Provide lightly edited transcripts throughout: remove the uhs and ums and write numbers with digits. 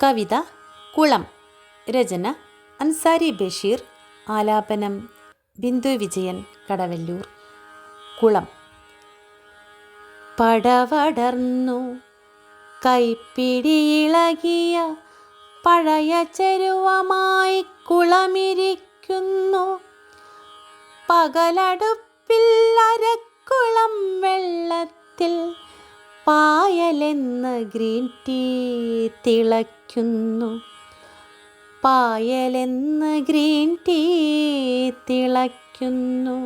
കവിത കുളം. രചന അൻസാരി ബഷീർ. ആലാപനം ബിന്ദു വിജയൻ, കടവല്ലൂർ. കുളം. പടവടർന്നു കൈപ്പിടിയിളകിയ പഴയ ചെരുവമായി കുളമിരിക്കുന്നു. പകലടുപ്പിൽ അരക്കുളം വെള്ളത്തിൽ പായലെന്ന് ഗ്രീൻ ടീ തിളയ്ക്കുന്നു. പായലെന്ന് ഗ്രീൻ ടീ തിളയ്ക്കുന്നു.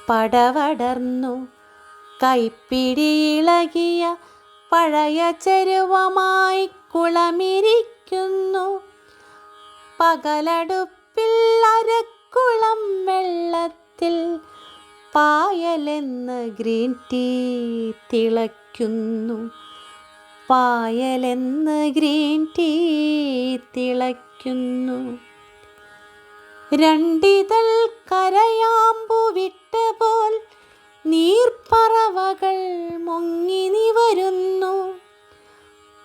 പടവടർന്നു കൈപ്പിടിയിളകിയ പഴയ ചെരുവമായി കുളമിരിക്കുന്നു. പകലടുപ്പിൽ അരക്കുളം വെള്ളത്തിൽ പായലെന്ന് ഗ്രീൻ ടീ തിളയ്ക്കുന്നു. പായലെന്ന് ഗ്രീൻ ടീ തിളയ്ക്കുന്നു. രണ്ടിതൾ കരയാമ്പു വിട്ട പോൽ നീർപ്പറവകൾ മുങ്ങി നിവരുന്നു.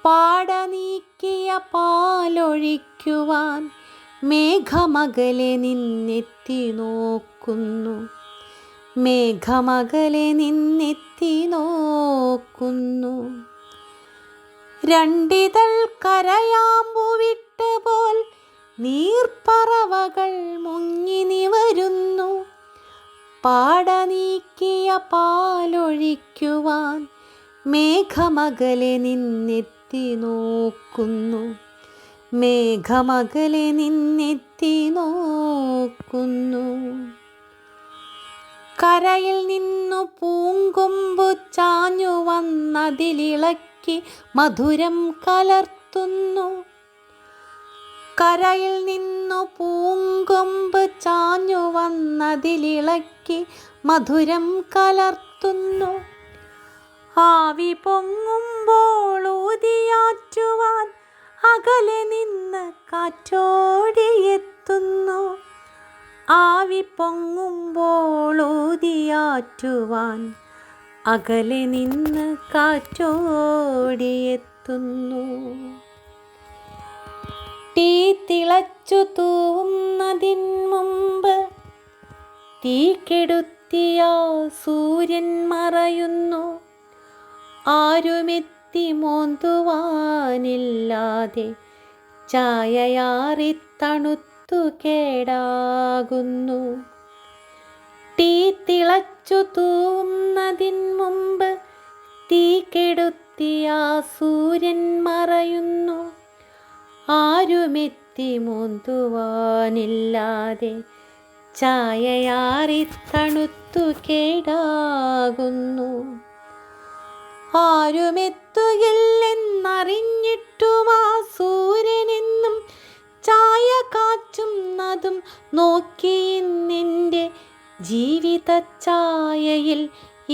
പാട നീക്കിയ പാലൊഴിക്കുവാൻ മേഘമകലെ നിന്നെത്തി നോക്കുന്നു. മേഘമകലെ നിന്നെത്തി നോക്കുന്നു. രണ്ടിതൾ കരയാമ്പു വിട്ട പോൽ നീർപ്പറവകൾ മുങ്ങി നിവരുന്നു. പാട നീക്കിയ പാലൊഴിക്കുവാൻ മേഘമകലെ നിന്നെത്തി നോക്കുന്നു. മേഘമകലെ നിന്നെത്തി നോക്കുന്നു. കരയിൽ നിന്നു പൂങ്കൊമ്പു ചാഞ്ഞു വന്നതിലിളക്കി മധുരം കലർത്തുന്നു. കരയിൽ നിന്നു പൂങ്കൊമ്പ് ചാഞ്ഞു വന്നതിലിളക്കി മധുരം കലർത്തുന്നു. ആവി പൊങ്ങുമ്പോൾ ഊതിയാറ്റുവാൻ അകലെ നിന്ന് കാറ്റോടിയെത്തുന്നു. ആവി പൊങ്ങുമ്പോൾ ഊതിയാറ്റുവാൻ അകലെ നിന്ന് കാറ്റോടിയെത്തുന്നു. തീ തിളച്ചു തൂവുന്നതിൻ മുമ്പ് തീ കെടുത്തിയ സൂര്യൻ മറയുന്നു. ആരുമെത്തി മോന്തുവാനില്ലാതെ ചായയാറി തണുത്തു കേടാകുന്നു. തീ തിളച്ചു തൂവുന്നതിൻ മുമ്പ് തീ കെടുത്തിയ സൂര്യൻ മറയുന്നു. ആരുമെത്തി മോന്തുവാനില്ലാതെ ചായയാറി തണുത്തു കേടാകുന്നു. ആരുമെത്തുകില്ലെന്നറിഞ്ഞിട്ടും ആ സൂര്യനെന്നും ചായ കാച്ചുന്നതും നോക്കി ഇന്നെൻ്റെ ജീവിത ചായയിൽ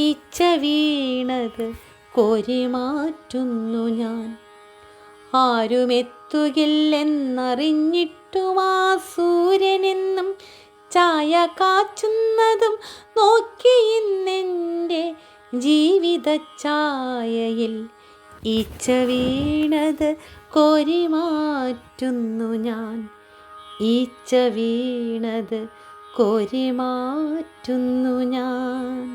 ഈച്ച വീണത് കോരിമാറ്റുന്നു ഞാൻ. ആരുമെത്തുകില്ലെന്നറിഞ്ഞിട്ടും ആ സൂര്യനെന്നും ചായ കാച്ചുന്നതും നോക്കി ഇന്നെൻ്റെ ജീവിത ചായയിൽ ഈച്ച വീണത് കോരിമാറ്റുന്നു ഞാൻ. ഈച്ച വീണത് കോരിമാറ്റുന്നു ഞാൻ.